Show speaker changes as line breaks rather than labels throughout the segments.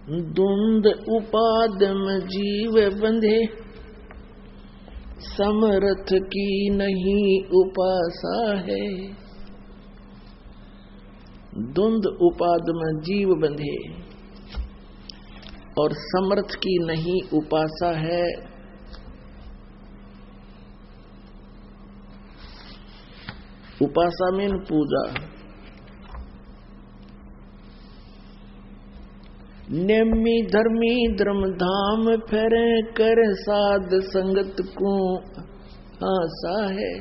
धुंध उपादम जीव बंधे, समर्थ की नहीं उपासा है। धुंध उपादम जीव बंधे और समर्थ की नहीं उपासा है। उपासा मीन पूजा। नेमी धर्मी धर्म धाम फेरे कर साध संगत को आशा है।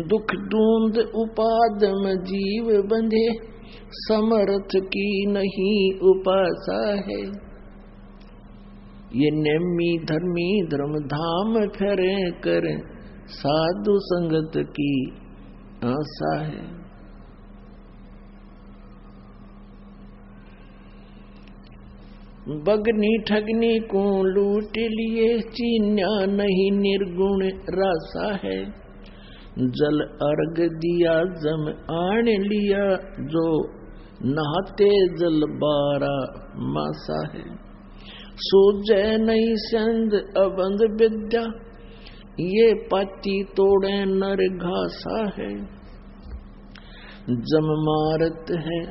दुख धुंध उपादम जीव बंधे, समर्थ की नहीं उपासा है। ये नेमी धर्मी धर्म धाम फेरे कर साधु संगत की आशा है। बगनी ठगनी को लूट लिए, चीन्या नहीं निर्गुण रासा है। जल अर्घ दिया जम आन लिया, जो नहाते जल बारा मासा है। सूझे नहीं संद अबंध विद्या, ये पाती तोड़े नर घासा है। जम मारत है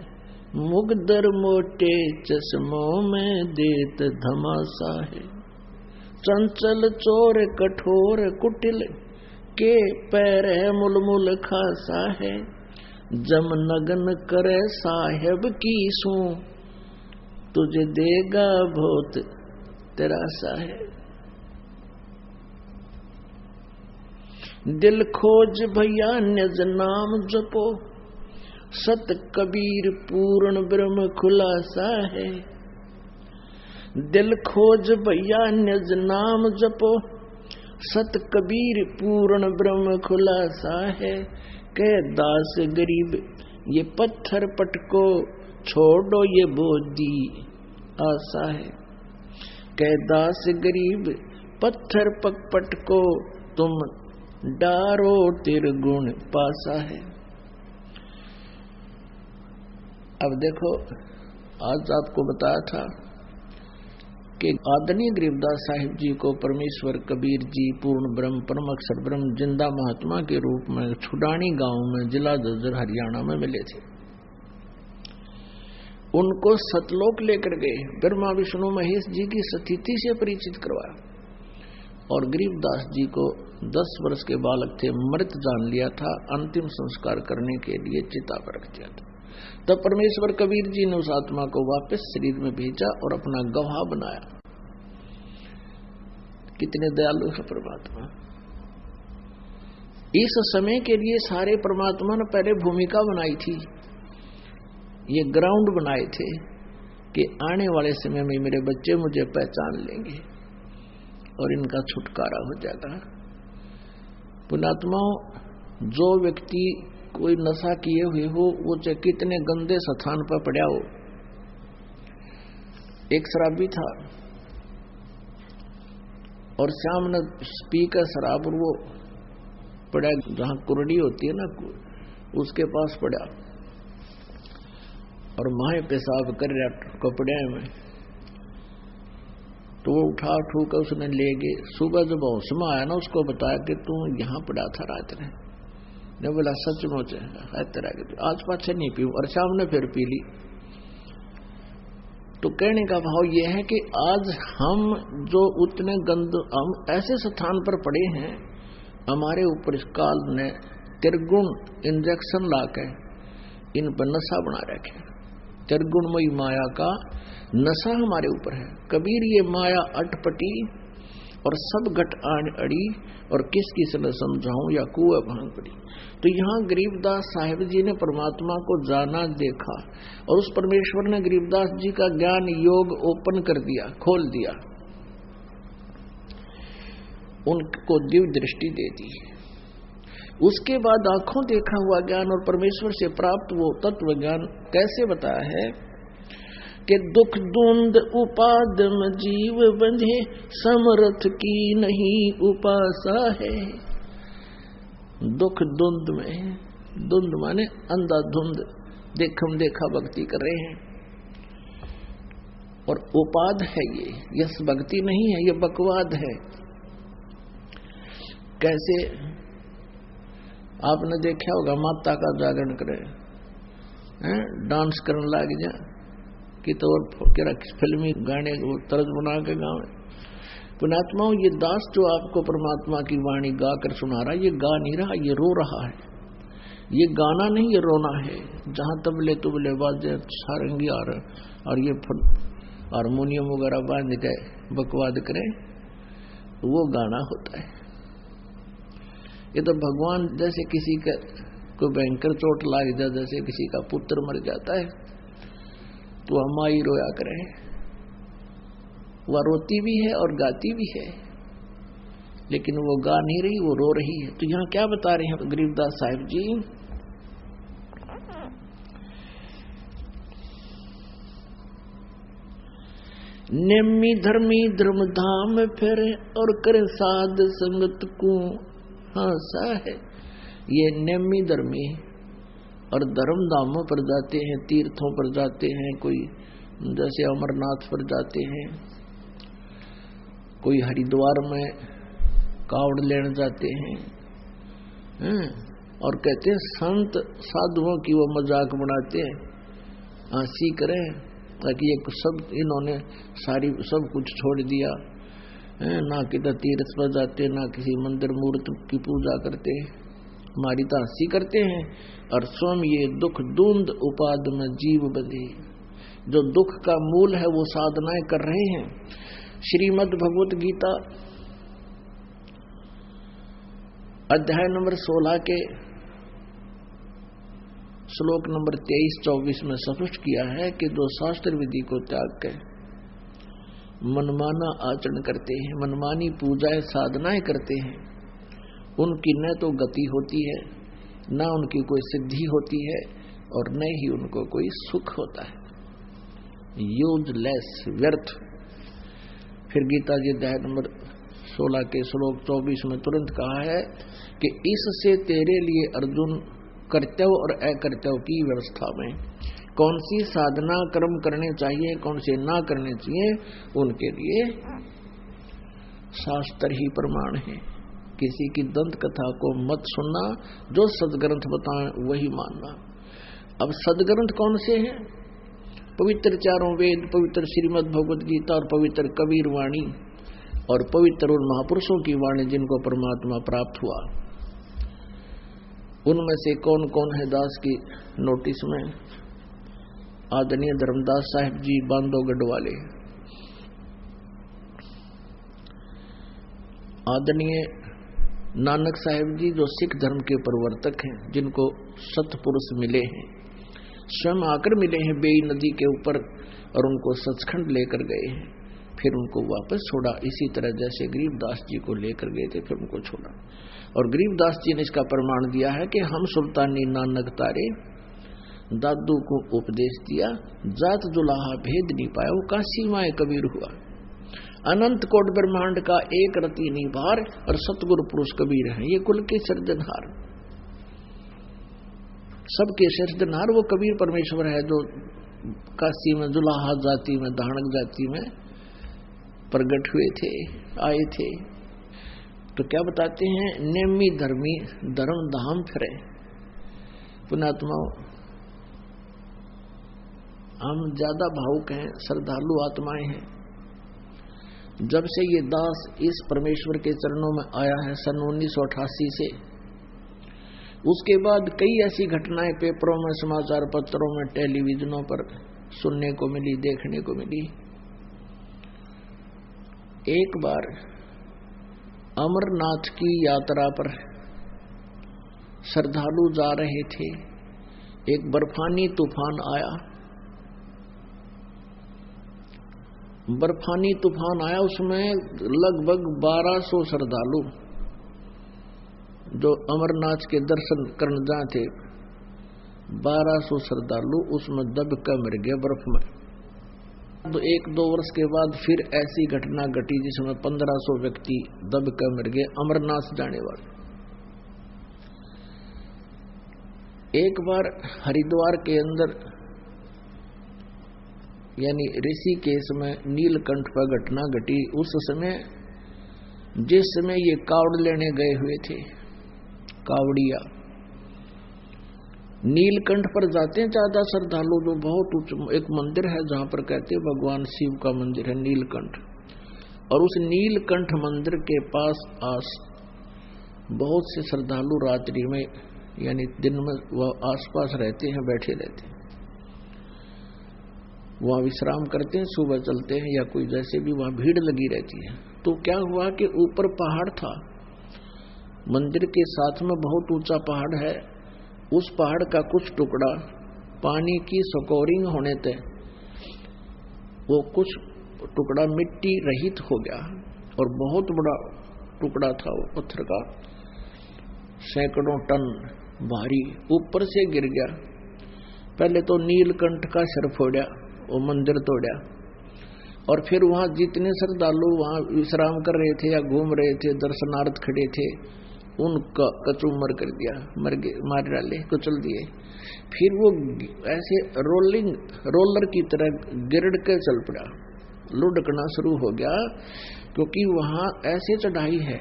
मुगदर मोटे, चश्मों में देत धमासा है। चंचल चोर कठोर कुटिल, के पैर है मुलमुल खासा है। जम नगन करे साहेब की सू, तुझे देगा बहुत तेरासा है। दिल खोज भैया निज नाम जपो, सत कबीर पूर्ण ब्रह्म खुलासा है। दिल खोज भैया निज नाम जपो, सत कबीर पूर्ण ब्रह्म खुलासा है। कह दास गरीब ये पत्थर पटको, छोड़ो ये बोधी आशा है। कह दास गरीब पत्थर पट को, तुम डारो तिरगुण पासा है। अब देखो, आज आपको बताया था कि आदरणीय गरीबदास साहिब जी को परमेश्वर कबीर जी पूर्ण ब्रह्म परम अक्षर ब्रह्म जिंदा महात्मा के रूप में छुडानी गांव में जिला झज्जर हरियाणा में मिले थे। उनको सतलोक लेकर गए, ब्रह्मा विष्णु महेश जी की स्थिति से परिचित करवाया और गरीबदास जी को 10 वर्ष के बालक थे, मृत जान लिया था। अंतिम संस्कार करने के लिए चिता पर रख दिया था। तब परमेश्वर कबीर जी ने उस आत्मा को वापस शरीर में भेजा और अपना गवाह बनाया। कितने दयालु है परमात्मा। इस समय के लिए सारे परमात्मा ने पहले भूमिका बनाई थी, ये ग्राउंड बनाए थे कि आने वाले समय में मेरे बच्चे मुझे पहचान लेंगे और इनका छुटकारा हो जाएगा। पुण्यात्माओं, जो व्यक्ति कोई नशा किए हुए हो, वो चाहे कितने गंदे स्थान पर पड़ा हो। एक शराबी था और शाम ने पी कर शराब, और वो पड़ा जहां कुरड़ी होती है ना, उसके पास पड़ा और माए पेशाब कर रहा कपड़े में। तो वो उठा कर उसने ले गए। सुबह जब होश में आया ना, उसको बताया कि तू यहाँ पड़ा था रात में। ने बोला सचमुच है तेरा, आज पाछे नहीं पी, और शाम ने फिर पी ली। तो कहने का भाव यह है कि आज हम जो उतने हम ऐसे स्थान पर पड़े हैं, हमारे ऊपर इस काल ने त्रिगुण इंजेक्शन लाके इन पर नशा बना रखे। त्रिगुणमयी माया का नशा हमारे ऊपर है। कबीर ये माया अटपटी और सब घट आन अड़ी, और किस किस ने समझाऊं या कुएं भांग पड़ी। तो यहाँ गरीबदास साहिब जी ने परमात्मा को जाना, देखा, और उस परमेश्वर ने गरीबदास जी का ज्ञान योग ओपन कर दिया, खोल दिया, उनको दिव्य दृष्टि दे दी। उसके बाद आंखों देखा हुआ ज्ञान और परमेश्वर से प्राप्त वो तत्व ज्ञान कैसे बताया है कि दुख धुंध उपादम जीव बंधे, समर्थ की नहीं उपासा है। दुख धुंध में धुंध माने अंधाधुंध, देखम देखा भक्ति कर रहे हैं। और उपाद है ये, यस भक्ति नहीं है, ये बकवाद है। कैसे आपने देखा होगा, माता का जागरण करे हैं, डांस करने लग जा कि तो और फिल्मी गाने तर्ज बना के गावे। पुण्यात्माओं, ये दास जो आपको परमात्मा की वाणी गा कर सुना रहा, ये गा नहीं रहा, ये रो रहा है। ये गाना नहीं, ये रोना है। जहां तबले तुबले बाजे सारंगी और ये हारमोनियम वगैरह बांध के बकवाद करें, वो गाना होता है। ये तो भगवान जैसे किसी का कोई भयंकर चोट लग जाए, जैसे किसी का पुत्र मर जाता है तो हम माई रोया करें, वह रोती भी है और गाती भी है, लेकिन वो गा नहीं रही, वो रो रही है। तो यहां क्या बता रहे हैं गरीबदास साहिब जी? नेमी धर्मी धर्म धाम फिरे और करे साध संगत को हासा है। ये नेमी धर्मी और धर्म धामों पर जाते हैं, तीर्थों पर जाते हैं, कोई जैसे अमरनाथ पर जाते हैं, कोई हरिद्वार में कावड़ लेने जाते हैं, और कहते हैं संत साधुओं की वो मजाक बनाते हैं, हंसी करें ताकि ये सब इन्होंने सब कुछ छोड़ दिया, ना किधर तीर्थ पर जाते, ना किसी मंदिर मूर्ति की पूजा करते, हमारी तो हंसी करते हैं, और स्वयं ये दुख दूंद उपाद में जीव बंधे। जो दुख का मूल है वो साधनाएं कर रहे हैं। श्रीमद् भगवत गीता अध्याय नंबर 16 के श्लोक नंबर 23-24 में स्पष्ट किया है कि जो शास्त्र विधि को त्याग कर मनमाना आचरण करते हैं, मनमानी पूजाएं साधनाएं करते हैं, उनकी न तो गति होती है, न उनकी कोई सिद्धि होती है, और न ही उनको कोई सुख होता है। यूजलेस, व्यर्थ। फिर गीता जी अध्याय नंबर 16 के श्लोक 24 में तुरंत कहा है कि इससे तेरे लिए अर्जुन कर्तव्य और अकर्तव्य की व्यवस्था में कौन सी साधना कर्म करने चाहिए, कौन से ना करने चाहिए, उनके लिए शास्त्र ही प्रमाण है। किसी की दंत कथा को मत सुनना, जो सदग्रंथ बताएं वही मानना। अब सदग्रंथ कौन से हैं? पवित्र चारों वेद, पवित्र श्रीमद् भगवत गीता और पवित्र कबीर वाणी और पवित्र उन महापुरुषों की वाणी जिनको परमात्मा प्राप्त हुआ। उनमें से कौन कौन है दास की नोटिस में? आदरणीय धर्मदास साहिब जी बांधवगढ़ वाले, आदरणीय नानक साहिब जी जो सिख धर्म के प्रवर्तक हैं, जिनको सतपुरुष मिले हैं, स्वयं आकर मिले हैं बेई नदी के ऊपर, और उनको सचखंड लेकर गए हैं, फिर उनको वापस छोड़ा। इसी तरह जैसे गरीबदास जी को लेकर गए थे, फिर उनको छोड़ा। और गरीबदास जी ने इसका प्रमाण दिया है कि हम सुल्तानी नानक तारे दादू को उपदेश दिया, जात जुलाहा भेद नहीं पाया, वो काशी माए कबीर हुआ। अनंत कोट ब्रह्मांड का एक रति निभार और सतगुरु पुरुष कबीर है, ये कुल के सृजनहार, सबके सृजनहार वो कबीर परमेश्वर है, जो काशी में जुलाहा जाति में, धानक जाति में प्रकट हुए थे, आए थे। तो क्या बताते हैं? नेमी धर्मी धर्म धाम फिरे। पुण्यात्माओं, हम ज्यादा भावुक हैं, श्रद्धालु आत्माएं हैं। जब से ये दास इस परमेश्वर के चरणों में आया है सन 1988 से, उसके बाद कई ऐसी घटनाएं पेपरों में, समाचार पत्रों में, टेलीविजनों पर सुनने को मिली, देखने को मिली। एक बार अमरनाथ की यात्रा पर श्रद्धालु जा रहे थे, एक बर्फानी तूफान आया। बर्फानी तूफान आया, उसमें लगभग 1200 श्रद्धालु जो अमरनाथ के दर्शन करने जाए थे, 1200 श्रद्धालु उसमें दब कर मर गए बर्फ में। तो 1-2 वर्ष के बाद फिर ऐसी घटना घटी जिसमें 1500 व्यक्ति दब कर मर गए, अमरनाथ जाने वाले। एक बार हरिद्वार के अंदर यानी ऋषिकेश में नीलकंठ पर घटना घटी। उस समय जिस समय ये कावड़ लेने गए हुए थे, कावड़िया नीलकंठ पर जाते हैं ज्यादा श्रद्धालु, जो बहुत उच्च एक मंदिर है जहां पर कहते हैं भगवान शिव का मंदिर है नीलकंठ। और उस नीलकंठ मंदिर के पास बहुत से श्रद्धालु रात्रि में यानी दिन में वह आसपास रहते हैं, बैठे रहते हैं, वहां विश्राम करते हैं, सुबह चलते हैं या कोई जैसे भी वहां भीड़ लगी रहती है। तो क्या हुआ कि ऊपर पहाड़ था, मंदिर के साथ में बहुत ऊंचा पहाड़ है। उस पहाड़ का कुछ टुकड़ा पानी की स्कोरिंग होने थे, वो कुछ टुकड़ा मिट्टी रहित हो गया और बहुत बड़ा टुकड़ा था वो पत्थर का, सैकड़ों टन भारी, ऊपर से गिर गया। पहले तो नीलकंठ का सिर फोड़ा, वो मंदिर तोड़ा, और फिर वहां जितने श्रद्धालु वहां विश्राम कर रहे थे या घूम रहे थे, दर्शनार्थ खड़े थे, उनका कचूमर कर दिया, मार डाले, कुचल दिए। फिर वो ऐसे रोलर की तरह गिरड़ के चल पड़ा, लुढ़कना शुरू हो गया, क्योंकि वहां ऐसे चढ़ाई है,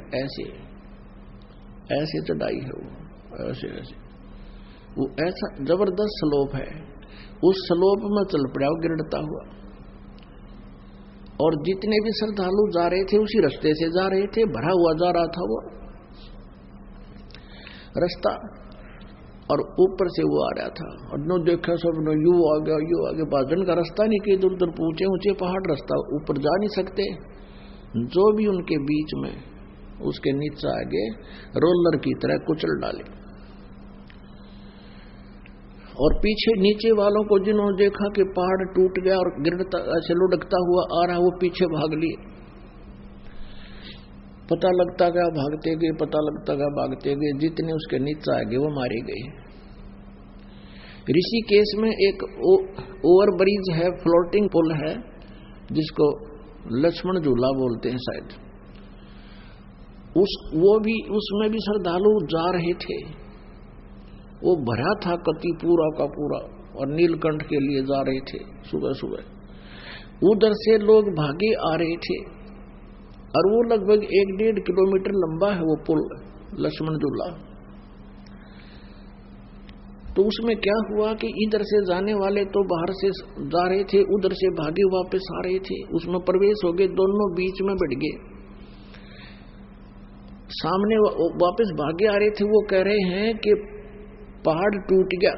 ऐसे चढ़ाई है, वो ऐसे वो ऐसा जबरदस्त स्लोप है। उस स्लोप में चल पड़ा वो गिरता हुआ, और जितने भी श्रद्धालु जा रहे थे उसी रास्ते से जा रहे थे, भरा हुआ जा रहा था वो रास्ता, और ऊपर से वो आ रहा था। और नो देखा सब नो यू आ गया, बाजन का रास्ता नहीं कि इधर उधर ऊंचे ऊंचे पहाड़, रास्ता ऊपर जा नहीं सकते। जो भी उनके बीच में उसके नीचे आगे रोलर की तरह कुचल डाले, और पीछे नीचे वालों को जिन्होंने देखा कि पहाड़ टूट गया और गिरता ऐसे लुढ़कता हुआ आ रहा, वो पीछे भाग लिए। पता लगता गया भागते गए, पता लगता गया भागते गए, जितने उसके नीचे आ गए वो मारे गए। ऋषिकेश में एक ओवर ब्रिज है, फ्लोटिंग पुल है, जिसको लक्ष्मण झूला बोलते हैं शायद। उसमें भी श्रद्धालु जा रहे थे, वो भरा था कति पूरा का पूरा, और नीलकंठ के लिए जा रहे थे सुबह सुबह। उधर से लोग भागे आ रहे थे, और वो लगभग 1-1.5 किलोमीटर लंबा है वो पुल लक्ष्मण झूला। तो उसमें क्या हुआ कि इधर से जाने वाले तो बाहर से जा रहे थे, उधर से भागे वापस आ रहे थे, उसमें प्रवेश हो गए, दोनों बीच में बैठ गए। सामने वापस भागे आ रहे थे, वो कह रहे हैं कि पहाड़ टूट गया,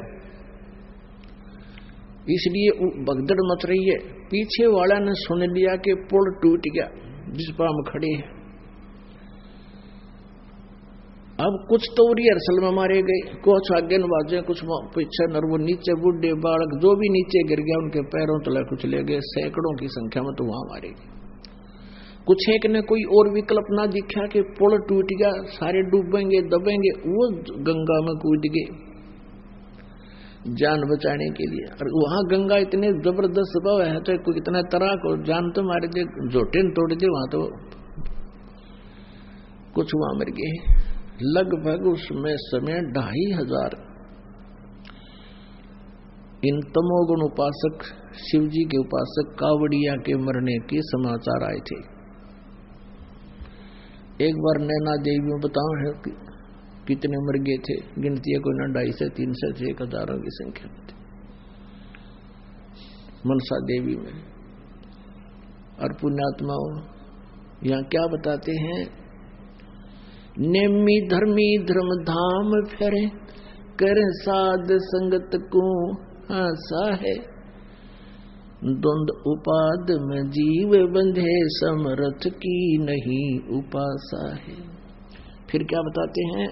इसलिए भगदड़ मच रही है। पीछे वाला ने सुन लिया कि पुल टूट गया जिस पर हम खड़े हैं। अब कुछ तो रिहर्सल में मारे गए, कुछ आगे नवाजे, कुछ पीछे, और वो नीचे बूढ़े बालक जो भी नीचे गिर गया उनके पैरों तले कुछ ले गए, सैकड़ों की संख्या में तो वहां मारे गए। कुछ एक ने कोई और विकल्प ना दिखा कि पुल टूट गया, सारे डूबेंगे दबेंगे, वो गंगा में कूद गए जान बचाने के लिए। और वहां गंगा इतने जबरदस्त स्वभाव है, तो कोई इतना तरह को जान तो मारे दे, जोटे तोड़ दे, वहां तो कुछ वहां मर गए। लगभग उसमें समय 2500 इन तमोगुण उपासक, शिव जी के उपासक कावड़िया के मरने के समाचार आए थे। एक बार नैना देवी में बताओ है कि कितने मर गए थे, गिनती है कोई ना 250 से 300 से 1000 की संख्या में थे मनसा देवी में। और पुण्यात्माओं यहाँ क्या बताते हैं, नेमी धर्मी धर्म धाम फेरे, कर साध संगत को आसा है, द्वंद उपाद में जीव बंधे, समरथ की नहीं उपासा है। फिर क्या बताते हैं,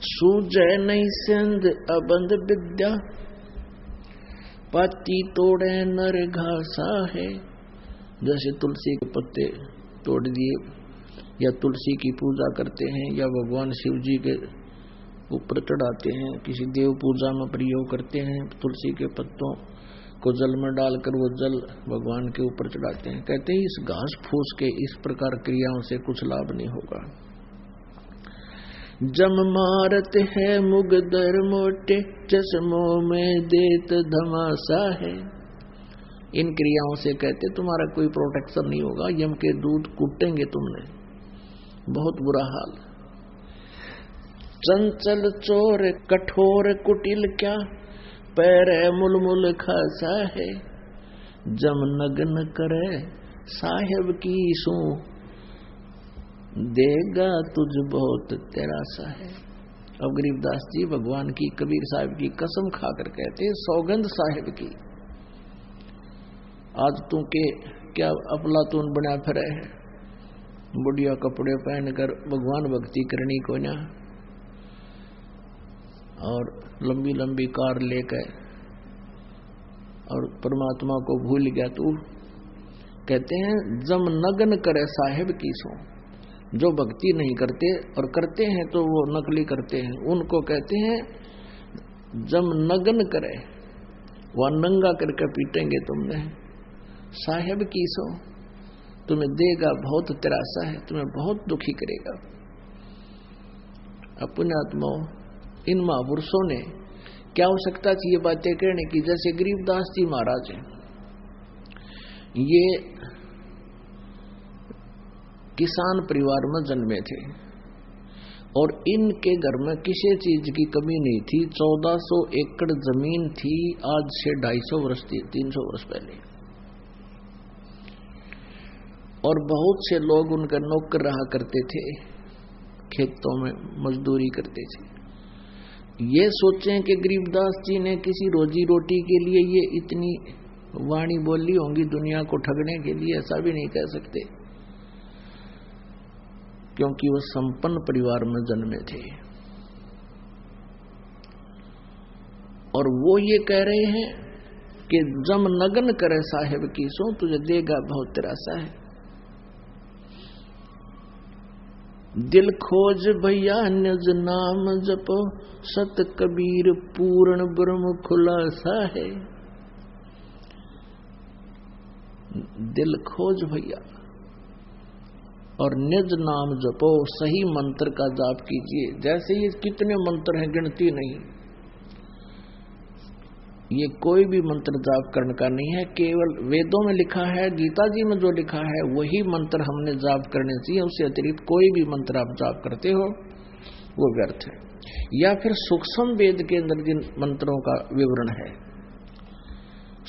सूजय नहीं सिंध अबंध विद्या, पाती तोड़े नर घासा है। जैसे तुलसी के पत्ते तोड़ दिए, या तुलसी की पूजा करते हैं, या भगवान शिव जी के ऊपर चढ़ाते हैं, किसी देव पूजा में प्रयोग करते हैं तुलसी के पत्तों को जल में डालकर वो जल भगवान के ऊपर चढ़ाते हैं। कहते हैं इस घास फूस के इस प्रकार क्रियाओं से कुछ लाभ नहीं होगा। जम मारत है मुगदर मोटे, चश्मों में देत धमासा है। इन क्रियाओं से कहते तुम्हारा कोई प्रोटेक्शन नहीं होगा, यम के दूध कूटेंगे तुमने, बहुत बुरा हाल। चंचल चोर कठोर कुटिल क्या, पैर मुलमुल खासा है। जम नग्न करे साहेब की सू, देगा तुझ बहुत तेरासा है। अब गरीबदास जी भगवान की कबीर साहिब की कसम खाकर कहते सौगंध साहिब की, आज तू के क्या अफलातून बना फिरे है, बुढ़िया कपड़े पहनकर भगवान भक्ति करनी को ना, और लंबी लंबी कार लेकर और परमात्मा को भूल गया तू। कहते हैं जम नग्न करे साहिब की सो, जो भक्ति नहीं करते और करते हैं तो वो नकली करते हैं, उनको कहते हैं जम नग्न करे, वह नंगा करके पीटेंगे तुमने। साहिब की सो, तुम्हें देगा बहुत तिरासा है, तुम्हें बहुत दुखी करेगा। पुण्यात्माओं, इन महापुरुषों ने क्या आवश्यकता थी ये बातें कहने की। जैसे गरीबदास जी महाराज हैं, ये किसान परिवार में जन्मे थे और इनके घर में किसी चीज की कमी नहीं थी। 1400 एकड़ जमीन थी, आज से 250 वर्ष थी, 300 वर्ष पहले। और बहुत से लोग उनका नौकर रहा करते थे, खेतों में मजदूरी करते थे। ये सोचें कि गरीबदास जी ने किसी रोजी रोटी के लिए ये इतनी वाणी बोली होंगी दुनिया को ठगने के लिए, ऐसा भी नहीं कह सकते, क्योंकि वो संपन्न परिवार में जन्मे थे। और वो ये कह रहे हैं कि जम नग्न करे साहेब की सो, तुझे देगा बहुत तिरासा है। दिल खोज भैया निज नाम जपो, सत कबीर पूर्ण ब्रह्म खुलासा है। दिल खोज भैया और निज नाम जपो, सही मंत्र का जाप कीजिए। जैसे ये कितने मंत्र हैं, गिनती नहीं। ये कोई भी मंत्र जाप करने का नहीं है, केवल वेदों में लिखा है, गीता जी में जो लिखा है वही मंत्र हमने जाप करने चाहिए। उससे अतिरिक्त कोई भी मंत्र आप जाप करते हो वो व्यर्थ है। या फिर सूक्ष्म वेद के अंदर जिन मंत्रों का विवरण है,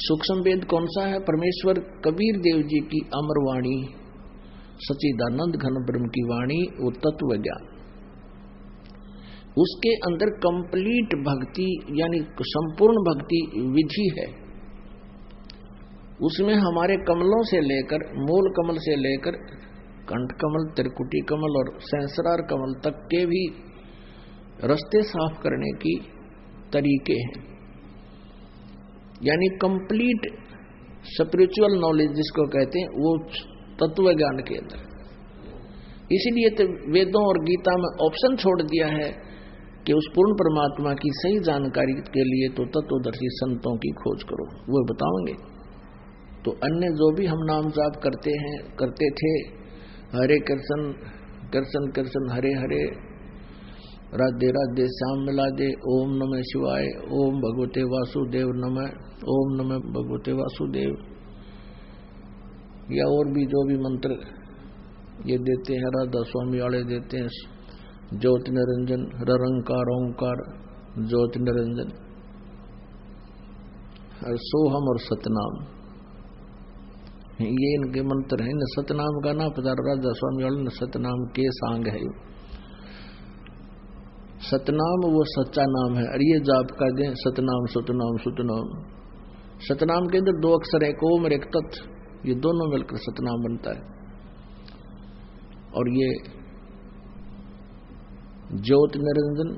सूक्ष्म वेद कौन सा है? परमेश्वर कबीर देव जी की अमर वाणी, सच्चिदानंद घन ब्रह्म की वाणी, वो तत्व ज्ञान, उसके अंदर कंप्लीट भक्ति यानी संपूर्ण भक्ति विधि है। उसमें हमारे कमलों से लेकर, मूल कमल से लेकर कंठ कमल, त्रिकुटी कमल और सहस्रार कमल तक के भी रास्ते साफ करने की तरीके हैं। यानी कंप्लीट स्पिरिचुअल नॉलेज जिसको कहते हैं, वो तत्व ज्ञान के अंदर। इसीलिए तो वेदों और गीता में ऑप्शन छोड़ दिया है कि उस पूर्ण परमात्मा की सही जानकारी के लिए तो तत्वदर्शी संतों की खोज करो, वो बताओगे। तो अन्य जो भी हम नाम जाप करते हैं, करते थे, हरे कृष्ण कृष्ण कृष्ण हरे हरे, राधे राधे श्याम मिला दे, ओम नमः शिवाय, ओम भगवते वासुदेव नमः, ओम नमः भगवते वासुदेव, या और भी जो भी मंत्र ये देते हैं, राधा स्वामी वाले देते हैं, ज्योति निरंजन, रंकार ओंकार ज्योति निरंजन, सोहम और सतनाम, ये इनके मंत्र हैं। न सतनाम का ना पता, राधा स्वामी वाले ने सतनाम के सांग है। सतनाम वो सच्चा नाम है, और ये जाप का दें सतनाम सतनाम सतनाम। सतनाम के अंदर 2 अक्षर, एक ओम और एक तत्, ये दोनों मिलकर सतनाम बनता है। और ये ज्योति निरंजन,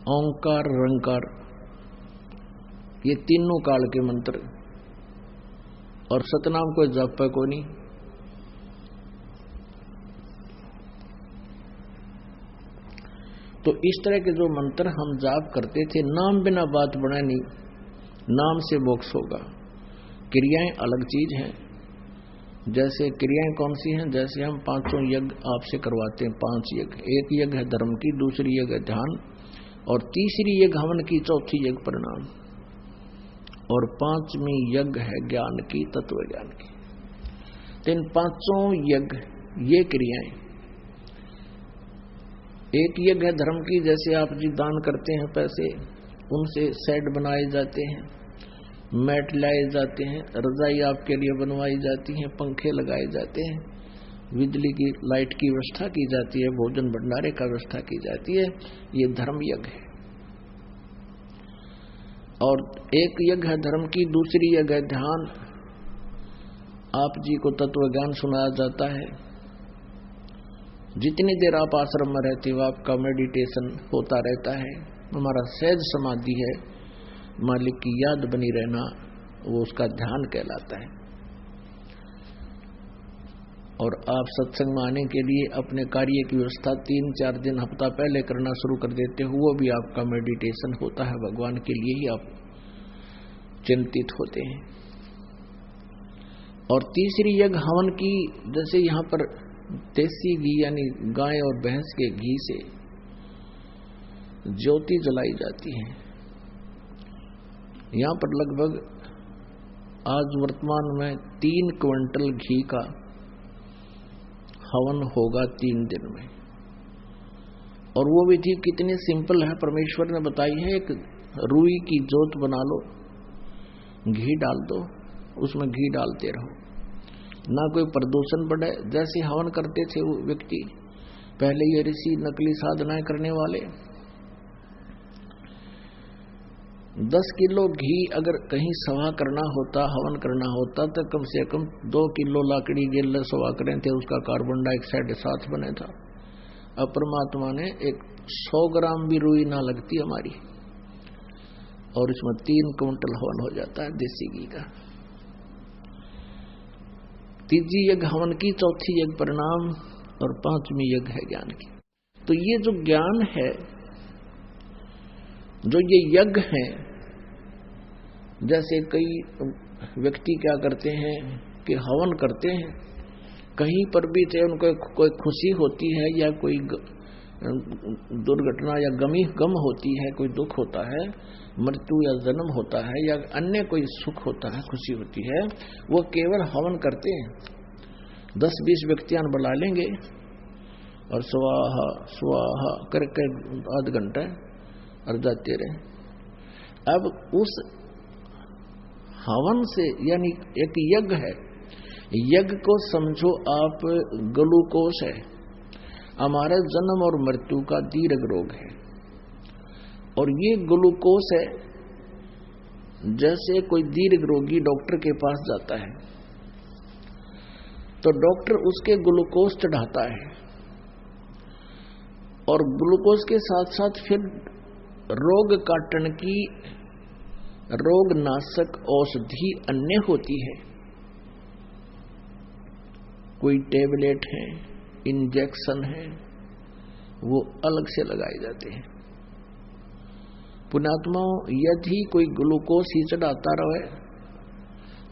ओंकार, रंकार, ये तीनों काल के मंत्र। और सतनाम कोई जप है को नहीं। तो इस तरह के जो मंत्र हम जाप करते थे, नाम बिना बात बना नहीं, नाम से मोक्ष होगा। क्रियाएं अलग चीज हैं। जैसे क्रियाएं कौन सी हैं? जैसे हम 5 यज्ञ आपसे करवाते हैं, 5 यज्ञ। एक यज्ञ है धर्म की, दूसरी यज्ञ है ध्यान, और तीसरी यज्ञ हवन की, चौथी यज्ञ परिणाम, और 5वीं यज्ञ है ज्ञान की, तत्व ज्ञान की। तो इन 5 यज्ञ ये क्रियाएं, एक यज्ञ है धर्म की, जैसे आप जी दान करते हैं पैसे, उनसे सेट बनाए जाते हैं, मैट लाए जाते हैं, रजाई आपके लिए बनवाई जाती है, पंखे लगाए जाते हैं, बिजली की लाइट की व्यवस्था की जाती है, भोजन भंडारे का व्यवस्था की जाती है। ये धर्म यज्ञ है। और एक यज्ञ है धर्म की, दूसरी यज्ञ है ध्यान। आप जी को तत्व ज्ञान सुनाया जाता है। जितनी देर आप आश्रम में रहते हो आपका मेडिटेशन होता रहता है। हमारा सहज समाधि है, मालिक की याद बनी रहना, वो उसका ध्यान कहलाता है। और आप सत्संग में आने के लिए अपने कार्य की व्यवस्था 3-4 दिन हफ्ता पहले करना शुरू कर देते हो, वो भी आपका मेडिटेशन होता है। भगवान के लिए ही आप चिंतित होते हैं। और तीसरी यज्ञ हवन की, जैसे यहाँ पर देसी घी यानी गाय और भैंस के घी से ज्योति जलाई जाती है। यहाँ पर लगभग आज वर्तमान में 3 क्विंटल घी का हवन होगा 3 दिन में। और वो विधि कितनी सिंपल है, परमेश्वर ने बताई है। एक रुई की जोत बना लो, घी डाल दो, उसमें घी डालते रहो, ना कोई प्रदूषण बढ़े। जैसे हवन करते थे वो व्यक्ति पहले, ये ऋषि नकली साधनाएं करने वाले, 10 किलो घी अगर कहीं सवा करना होता, हवन करना होता, तो कम से कम 2 किलो लाकड़ी गिल्ले सवा करें थे, उसका कार्बन डाइऑक्साइड साथ बने था। अब परमात्मा ने एक 100 ग्राम भी रुई ना लगती हमारी, और इसमें 3 क्विंटल हवन हो जाता है देसी घी का। तीसरी यज्ञ हवन की, चौथी यज्ञ परिणाम, और 5वीं यज्ञ है ज्ञान की। तो ये जो ज्ञान है, जो ये यज्ञ हैं, जैसे कई व्यक्ति क्या करते हैं कि हवन करते हैं, कहीं पर भी चाहे उनको कोई खुशी होती है या कोई दुर्घटना या गम होती है, कोई दुख होता है, मृत्यु या जन्म होता है, या अन्य कोई सुख होता है, खुशी होती है, वो केवल हवन करते हैं। 10-20 व्यक्तियां बुला लेंगे और स्वाहा स्वाहा करके आध घंटा और जाते रहे। अब उस हवन से, यानी एक यज्ञ है, यज्ञ को समझो आप ग्लूकोज है, हमारे जन्म और मृत्यु का दीर्घ रोग है। और ये ग्लूकोज है, जैसे कोई दीर्घ रोगी डॉक्टर के पास जाता है तो डॉक्टर उसके ग्लूकोज चढ़ाता है, और ग्लूकोज के साथ साथ फिर रोग काटने की रोग नाशक औषधि अन्य होती है। कोई टेबलेट है, इंजेक्शन है, वो अलग से लगाए जाते हैं। पुण्यात्माओं, यदि कोई ग्लूकोज ही चढ़ाता रहे,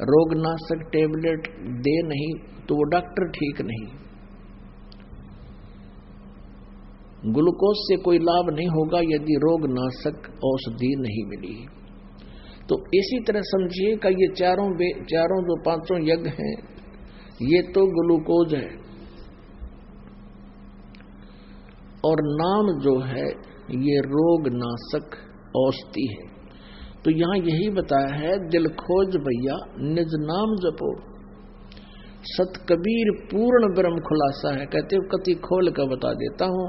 रोगनाशक टेबलेट दे नहीं, तो वो डॉक्टर ठीक नहीं। ग्लूकोज से कोई लाभ नहीं होगा यदि रोगनाशक औषधि नहीं मिली। तो इसी तरह समझिए कि ये चारों जो 5 यज्ञ हैं, ये तो ग्लूकोज है, और नाम जो है ये रोगनाशक औषधि है। तो यहां यही बताया है, दिल खोज भैया निज नाम जपो, सत कबीर पूर्ण ब्रह्म खुलासा है। कहते हो कति खोल कर बता देता हूं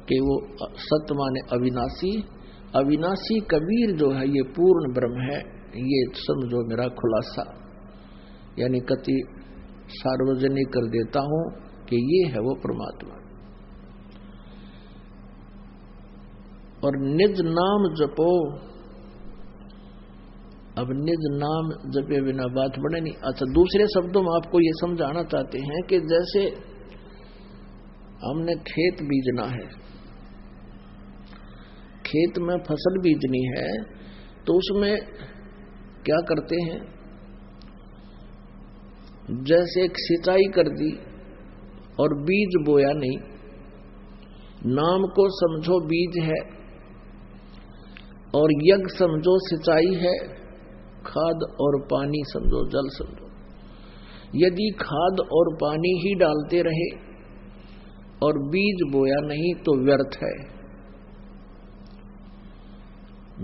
कि वो सत्य माने अविनाशी, अविनाशी कबीर जो है ये पूर्ण ब्रह्म है, ये समझो मेरा खुलासा, यानी कति सार्वजनिक कर देता हूं कि ये है वो परमात्मा। और निज नाम जपो, अब निज नाम जपे बिना बात बढ़े नहीं। अच्छा, दूसरे शब्दों में आपको ये समझाना चाहते हैं कि जैसे हमने खेत बीजना है, खेत में फसल बीजनी है, तो उसमें क्या करते हैं, जैसे एक सिंचाई कर दी और बीज बोया नहीं। नाम को समझो बीज है और यज्ञ समझो सिंचाई है, खाद और पानी समझो जल समझो। यदि खाद और पानी ही डालते रहे और बीज बोया नहीं तो व्यर्थ है।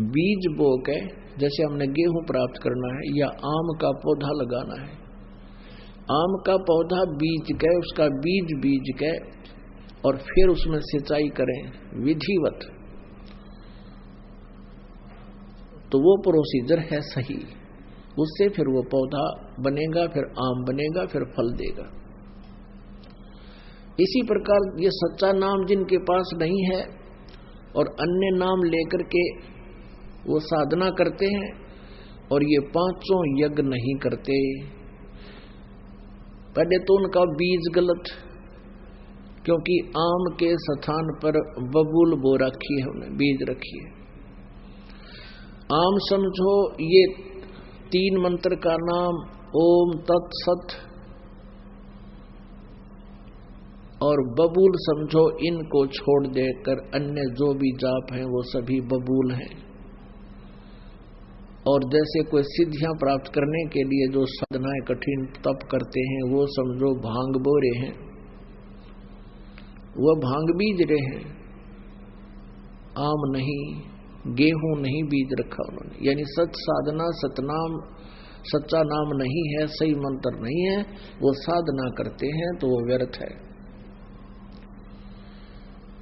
बीज बो के, जैसे हमने गेहूं प्राप्त करना है या आम का पौधा लगाना है, आम का पौधा बीज के, उसका बीज के और फिर उसमें सिंचाई करें विधिवत, तो वो प्रोसीजर है सही। उससे फिर वो पौधा बनेगा, फिर आम बनेगा, फिर फल देगा। इसी प्रकार ये सच्चा नाम जिनके पास नहीं है और अन्य नाम लेकर के वो साधना करते हैं और ये पांचों यज्ञ नहीं करते, पहले तो उनका बीज गलत, क्योंकि आम के स्थान पर बबूल बो रखी है, उन्हें बीज रखी है। आम समझो ये 3 मंत्र का नाम ओम तत्सत, और बबूल समझो इनको छोड़ देकर अन्य जो भी जाप हैं वो सभी बबूल हैं। और जैसे कोई सिद्धियां प्राप्त करने के लिए जो साधनाएं कठिन तप करते हैं वो समझो भांग बो रहे हैं, वह भांग बीज रहे हैं, आम नहीं, गेहूं नहीं बीज रखा उन्होंने। यानी सच साधना, सतनाम, सच्चा नाम नहीं है, सही मंत्र नहीं है, वो साधना करते हैं तो वो व्यर्थ है।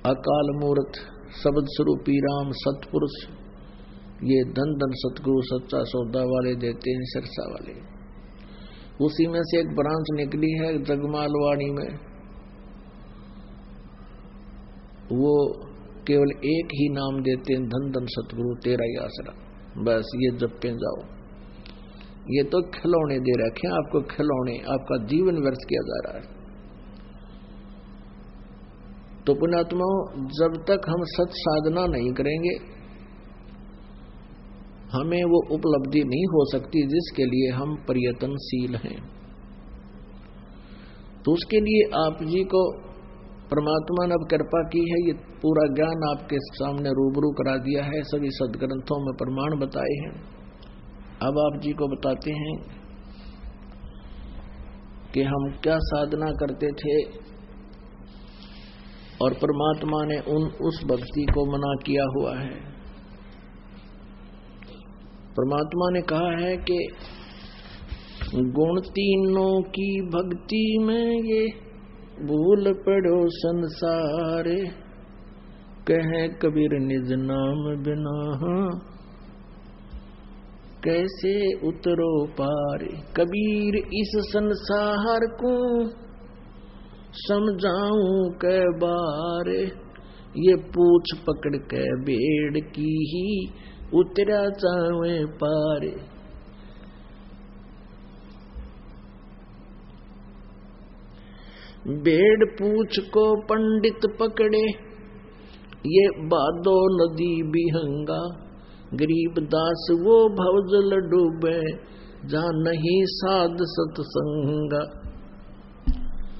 अकाल मूर्त, शब्द स्वरूपी राम, सतपुरुष, ये धन धन सतगुरु सच्चा सौदा वाले देते हैं, सिरसा वाले। उसी में से एक ब्रांच निकली है जगमालवाणी में, वो केवल एक ही नाम देते हैं, धन धन सतगुरु तेरा ही आसरा, बस ये जपते जाओ। ये तो खिलौने दे रखे हैं आपको, खिलौने, आपका जीवन व्यर्थ किया जा रहा है। तो पुण्यात्माओं, जब तक हम सत साधना नहीं करेंगे हमें वो उपलब्धि नहीं हो सकती जिसके लिए हम प्रयत्नशील हैं। तो उसके लिए आप जी को परमात्मा ने अब कृपा की है, ये पूरा ज्ञान आपके सामने रूबरू करा दिया है, सभी सदग्रंथों में प्रमाण बताए हैं। अब आप जी को बताते हैं कि हम क्या साधना करते थे और परमात्मा ने उस भक्ति को मना किया हुआ है। परमात्मा ने कहा है कि गुण तीनों की भक्ति में ये भूल पड़ो संसार, कहे कबीर निज नाम बिना कैसे उतरो पार। कबीर इस संसार को समझाऊं कै बार, ये पूछ पकड़ के बेड़ की ही उतरा चावे पार। बेड़ पूछ को पंडित पकड़े, ये बादो नदी बिहंगा। गरीब दास वो भवजल डूबे, जहाँ नहीं साध सत्संगा।